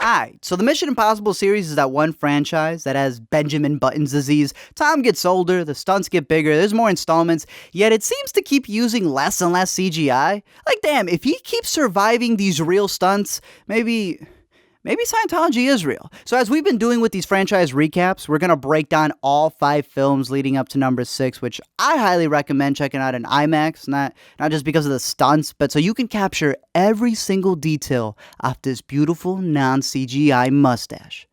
Alright, so the Mission Impossible series is that one franchise that has Benjamin Button's disease. Time gets older, the stunts get bigger, there's more installments, yet it seems to keep using less and less CGI. Like, damn, if he keeps surviving these real stunts, maybe Scientology is real. So as we've been doing with these franchise recaps, we're going to break down all 5 films leading up to number 6, which I highly recommend checking out in IMAX, not just because of the stunts, but so you can capture every single detail of this beautiful non-CGI mustache.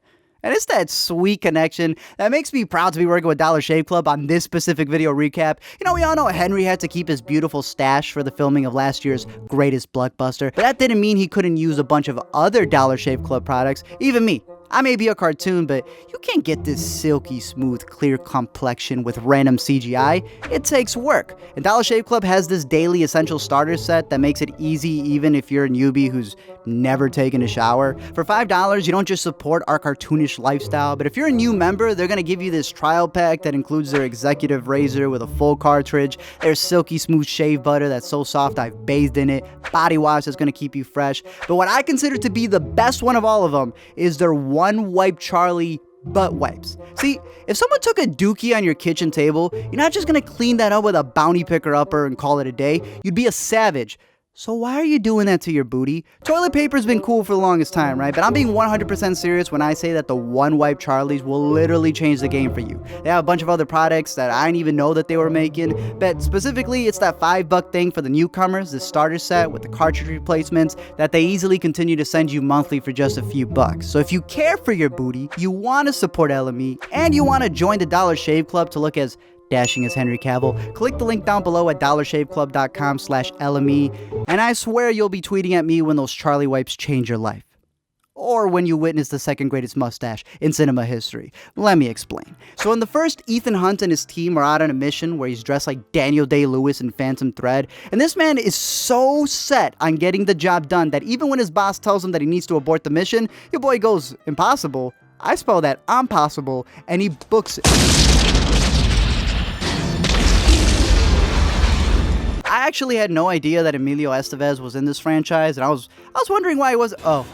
And it's that sweet connection that makes me proud to be working with Dollar Shave Club on this specific video recap. You know, we all know Henry had to keep his beautiful stash for the filming of last year's greatest blockbuster, but that didn't mean he couldn't use a bunch of other Dollar Shave Club products. Even me. I may be a cartoon, but you can't get this silky smooth, clear complexion with random CGI. It takes work. And Dollar Shave Club has this daily essential starter set that makes it easy even if you're a newbie who's never taken a shower. For $5, you don't just support our cartoonish lifestyle, but if you're a new member, they're gonna give you this trial pack that includes their executive razor with a full cartridge, their silky smooth shave butter that's so soft I've bathed in it, body wash that's gonna keep you fresh. But what I consider to be the best one of all of them is their One Wipe Charlie butt wipes. See, if someone took a dookie on your kitchen table, you're not just gonna clean that up with a bounty picker upper and call it a day. You'd be a savage. So why are you doing that to your booty? Toilet paper's been cool for the longest time, right? But I'm being 100% serious when I say that the One Wipe Charlies will literally change the game for you. They have a bunch of other products that I didn't even know that they were making, but specifically it's that $5 thing for the newcomers, the starter set with the cartridge replacements that they easily continue to send you monthly for just a few bucks. So if you care for your booty, you want to support LME, and you want to join the Dollar Shave Club to look as dashing as Henry Cavill, click the link down below at dollarshaveclub.com/LME, and I swear you'll be tweeting at me when those Charlie wipes change your life. Or when you witness the second greatest mustache in cinema history. Let me explain. So in the first, Ethan Hunt and his team are out on a mission where he's dressed like Daniel Day-Lewis in Phantom Thread, and this man is so set on getting the job done that even when his boss tells him that he needs to abort the mission, your boy goes, impossible? I spell that impossible, and he books it. I actually had no idea that Emilio Estevez was in this franchise, and I was wondering why he was. Oh,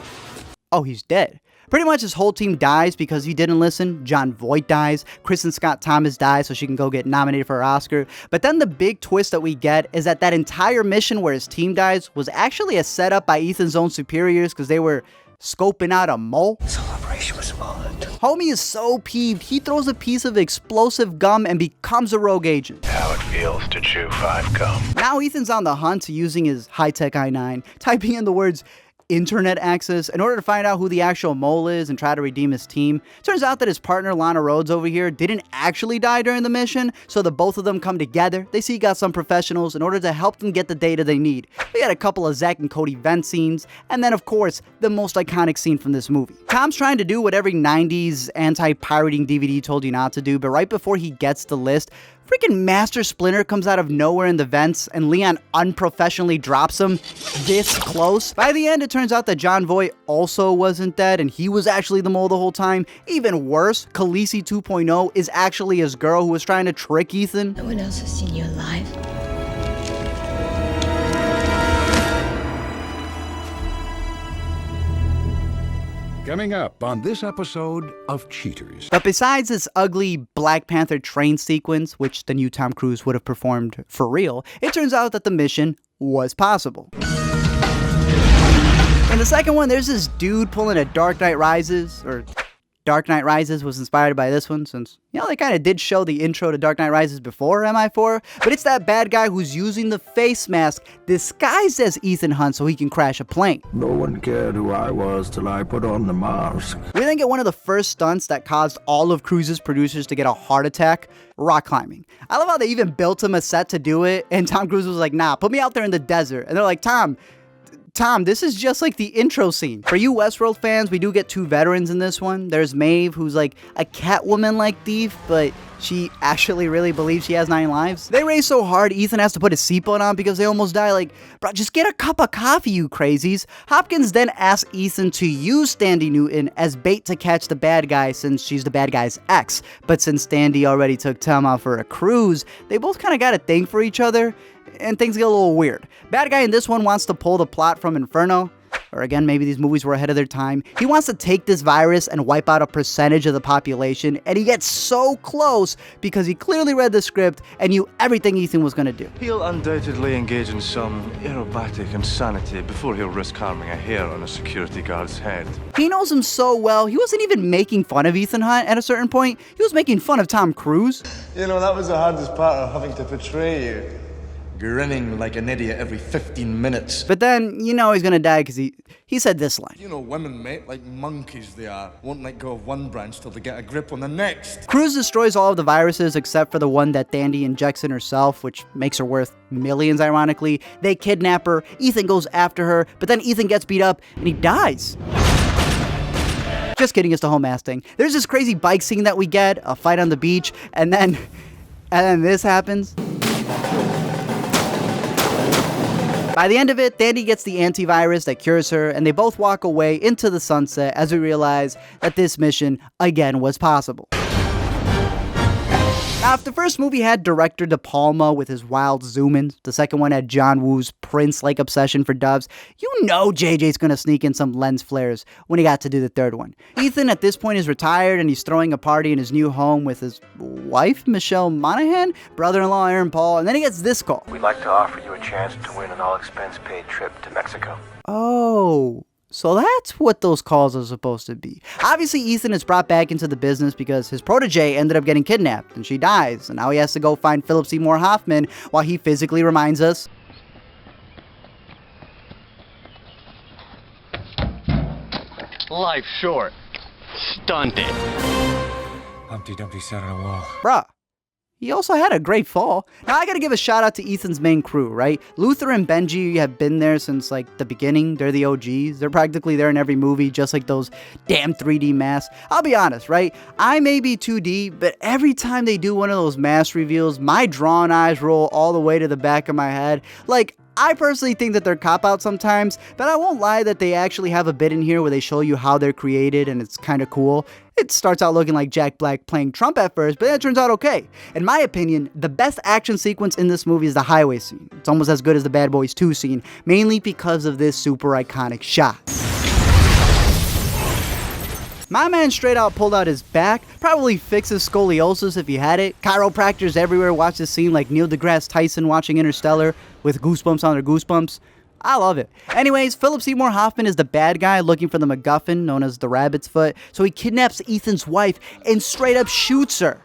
he's dead. Pretty much his whole team dies because he didn't listen. Jon Voight dies. Kristen Scott Thomas dies so she can go get nominated for her Oscar. But then the big twist that we get is that entire mission where his team dies was actually a setup by Ethan's own superiors because they were scoping out a mole. Celebration was fun. Homie is so peeved, he throws a piece of explosive gum and becomes a rogue agent. How it feels to chew 5 gum. Now Ethan's on the hunt using his high-tech i9, typing in the words internet access in order to find out who the actual mole is and try to redeem his team. Turns out that his partner Lana Rhodes over here didn't actually die during the mission, so the both of them come together. They seek out some professionals in order to help them get the data they need. We got a couple of Zack and Cody vent scenes, and then of course, the most iconic scene from this movie. Tom's trying to do what every 90s anti-pirating DVD told you not to do, but right before he gets the list, freaking Master Splinter comes out of nowhere in the vents, and Leon unprofessionally drops him this close. By the end, it turns out that Jon Voight also wasn't dead, and he was actually the mole the whole time. Even worse, Khaleesi 2.0 is actually his girl who was trying to trick Ethan. No one else has seen you alive. Coming up on this episode of Cheaters. But besides this ugly Black Panther train sequence, which the new Tom Cruise would have performed for real, it turns out that the mission was possible. In the second one, there's this dude pulling a Dark Knight Rises, or Dark Knight Rises was inspired by this one since, you know, they kind of did show the intro to Dark Knight Rises before MI4, but it's that bad guy who's using the face mask disguised as Ethan Hunt so he can crash a plane. No one cared who I was till I put on the mask. We then get one of the first stunts that caused all of Cruise's producers to get a heart attack, rock climbing. I love how they even built him a set to do it, and Tom Cruise was like, nah, put me out there in the desert. And they're like, Tom, this is just like the intro scene. For you Westworld fans, we do get 2 veterans in this one. There's Maeve, who's like a Catwoman-like thief, but she actually really believes she has 9 lives. They race so hard, Ethan has to put his seatbelt on because they almost die. Like, bro, just get a cup of coffee, you crazies. Hopkins then asks Ethan to use Standy Newton as bait to catch the bad guy since she's the bad guy's ex. But since Standy already took Tom out for a cruise, they both kind of got a thing for each other, and things get a little weird. Bad guy in this one wants to pull the plot from Inferno. Or again, maybe these movies were ahead of their time. He wants to take this virus and wipe out a percentage of the population, and he gets so close because he clearly read the script and knew everything Ethan was going to do. He'll undoubtedly engage in some aerobatic insanity before he'll risk harming a hair on a security guard's head. He knows him so well, he wasn't even making fun of Ethan Hunt at a certain point. He was making fun of Tom Cruise. You know, that was the hardest part of having to portray you. Grinning like an idiot every 15 minutes. But then, you know he's gonna die because he said this line. You know women, mate, like monkeys they are. Won't let go of one branch till they get a grip on the next. Cruise destroys all of the viruses except for the one that Dandy injects in herself, which makes her worth millions, ironically. They kidnap her, Ethan goes after her, but then Ethan gets beat up and he dies. Just kidding, it's the whole mask thing. There's this crazy bike scene that we get, a fight on the beach, and then this happens. By the end of it, Dandy gets the antivirus that cures her, and they both walk away into the sunset as we realize that this mission, again, was possible. Now, if the first movie had director De Palma with his wild zoom-ins, the second one had John Woo's Prince-like obsession for doves, you know JJ's gonna sneak in some lens flares when he got to do the third one. Ethan, at this point, is retired, and he's throwing a party in his new home with his wife, Michelle Monaghan, brother-in-law Aaron Paul, and then he gets this call. We'd like to offer you a chance to win an all-expense-paid trip to Mexico. Oh, so that's what those calls are supposed to be. Obviously, Ethan is brought back into the business because his protege ended up getting kidnapped and she dies. And now he has to go find Philip Seymour Hoffman while he physically reminds us. Life's short. Stunt it. Humpty Dumpty sat on a wall. Bruh. He also had a great fall. Now, I gotta give a shout out to Ethan's main crew, right? Luther and Benji have been there since, like, the beginning. They're the OGs. They're practically there in every movie, just like those damn 3D masks. I'll be honest, right? I may be 2D, but every time they do one of those mask reveals, my drawn eyes roll all the way to the back of my head. Like, I personally think that they're cop-out sometimes, but I won't lie that they actually have a bit in here where they show you how they're created, and it's kind of cool. It starts out looking like Jack Black playing Trump at first, but it turns out okay. In my opinion, the best action sequence in this movie is the highway scene. It's almost as good as the Bad Boys 2 scene, mainly because of this super iconic shot. My man straight out pulled out his back, probably fixed his scoliosis if he had it. Chiropractors everywhere watch this scene like Neil deGrasse Tyson watching Interstellar with goosebumps on their goosebumps. I love it. Anyways, Philip Seymour Hoffman is the bad guy looking for the MacGuffin known as the Rabbit's Foot, so he kidnaps Ethan's wife and straight up shoots her.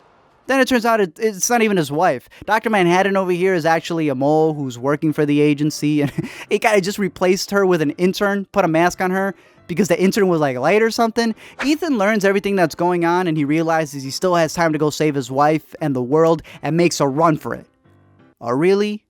Then it turns out it's not even his wife. Dr. Manhattan over here is actually a mole who's working for the agency, and he kind of just replaced her with an intern, put a mask on her, because the intern was like late or something. Ethan learns everything that's going on, and he realizes he still has time to go save his wife and the world, and makes a run for it. A really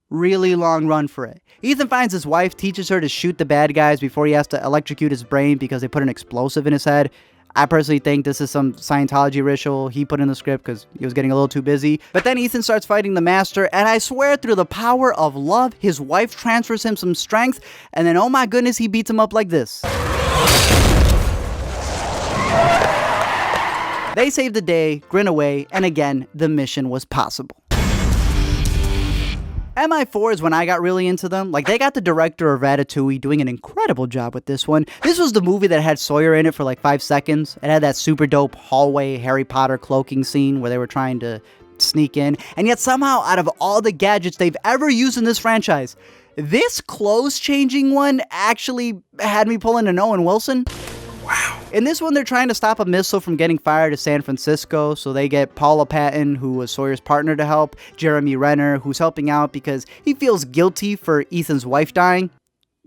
long run for it. Ethan finds his wife, teaches her to shoot the bad guys before he has to electrocute his brain because they put an explosive in his head. I personally think this is some Scientology ritual he put in the script because he was getting a little too busy. But then Ethan starts fighting the Master, and I swear through the power of love, his wife transfers him some strength, and then oh my goodness, he beats him up like this. They saved the day, grin away, and again, the mission was possible. MI4 is when I got really into them. Like, they got the director of Ratatouille doing an incredible job with this one. This was the movie that had Sawyer in it for like 5 seconds. It had that super dope hallway Harry Potter cloaking scene where they were trying to sneak in. And yet somehow, out of all the gadgets they've ever used in this franchise, this clothes-changing one actually had me pulling an Owen Wilson. Wow. In this one, they're trying to stop a missile from getting fired to San Francisco, so they get Paula Patton, who was Sawyer's partner, to help, Jeremy Renner, who's helping out because he feels guilty for Ethan's wife dying.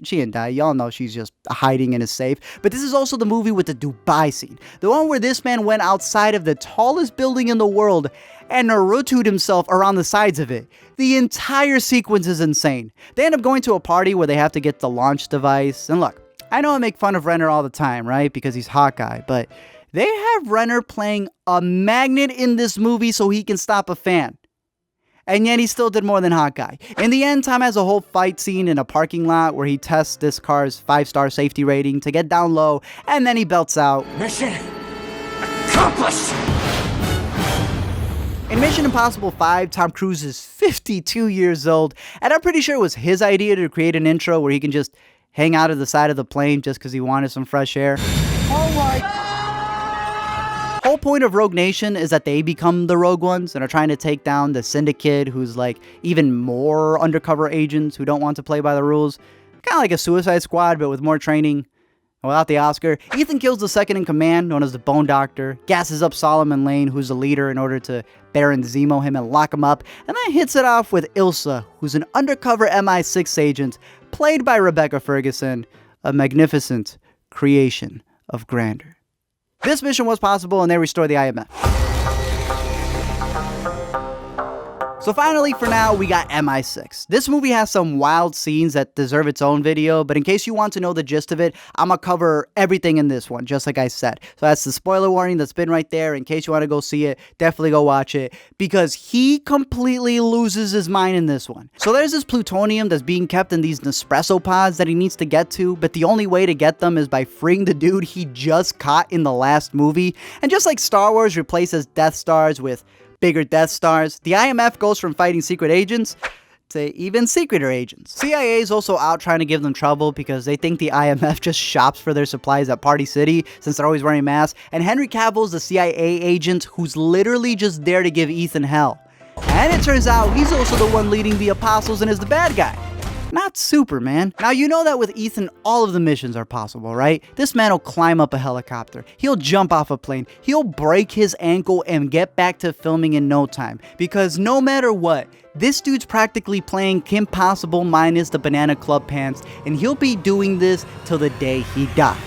She didn't die, y'all know she's just hiding in a safe. But this is also the movie with the Dubai scene, the one where this man went outside of the tallest building in the world and Naruto'd himself around the sides of it. The entire sequence is insane. They end up going to a party where they have to get the launch device, and look, I know I make fun of Renner all the time, right? Because he's Hawkeye, but they have Renner playing a magnet in this movie so he can stop a fan. And yet he still did more than Hawkeye. In the end, Tom has a whole fight scene in a parking lot where he tests this car's 5-star safety rating to get down low, and then he belts out, Mission accomplished! In Mission Impossible 5, Tom Cruise is 52 years old, and I'm pretty sure it was his idea to create an intro where he can just hang out at the side of the plane just because he wanted some fresh air. Whole point of Rogue Nation is that they become the Rogue Ones and are trying to take down the Syndicate, who's like even more undercover agents who don't want to play by the rules. Kind of like a Suicide Squad, but with more training. Without the Oscar, Ethan kills the second in command, known as the Bone Doctor, gasses up Solomon Lane, who's the leader, in order to Baron Zemo him and lock him up, and then hits it off with Ilsa, who's an undercover MI6 agent, played by Rebecca Ferguson, a magnificent creation of grandeur. This mission was possible, and they restore the IMF. So finally, for now, we got MI6. This movie has some wild scenes that deserve its own video, but in case you want to know the gist of it, I'm gonna cover everything in this one, just like I said. So that's the spoiler warning that's been right there. In case you want to go see it, definitely go watch it, because he completely loses his mind in this one. So there's this plutonium that's being kept in these Nespresso pods that he needs to get to, but the only way to get them is by freeing the dude he just caught in the last movie. And just like Star Wars replaces Death Stars with bigger Death Stars, the IMF goes from fighting secret agents to even secreter agents. CIA is also out trying to give them trouble because they think the IMF just shops for their supplies at Party City since they're always wearing masks, and Henry Cavill is the CIA agent who's literally just there to give Ethan hell. And it turns out he's also the one leading the Apostles and is the bad guy. Not Superman. Now, you know that with Ethan, all of the missions are possible, right? This man will climb up a helicopter. He'll jump off a plane. He'll break his ankle and get back to filming in no time. Because no matter what, this dude's practically playing Kim Possible minus the Banana Club pants, and he'll be doing this till the day he dies.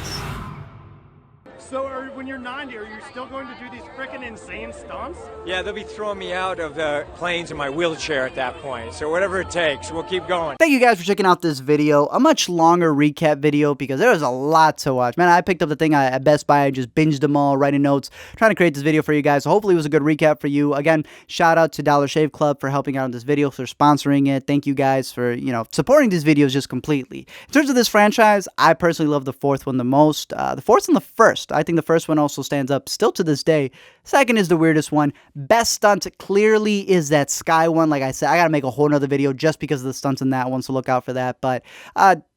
So when you're 90, are you still going to do these frickin' insane stunts? Yeah, they'll be throwing me out of the planes in my wheelchair at that point. So whatever it takes, we'll keep going. Thank you guys for checking out this video. A much longer recap video because there was a lot to watch. Man, I picked up the thing at Best Buy. I just binged them all, writing notes, trying to create this video for you guys. So hopefully it was a good recap for you. Again, shout out to Dollar Shave Club for helping out in this video, for sponsoring it. Thank you guys for, supporting these videos just completely. In terms of this franchise, I personally love the fourth one the most. The fourth and the first. I think the first one also stands up still to this day. Second is the weirdest one. Best stunt clearly is that sky one. Like I said, I gotta make a whole nother video just because of the stunts in that one, so look out for that. But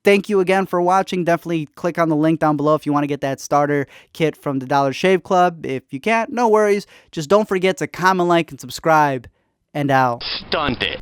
thank you again for watching. Definitely click on the link down below if you want to get that starter kit from the Dollar Shave Club. If you can't, no worries. Just don't forget to comment, like, and subscribe. And out. Stunt it.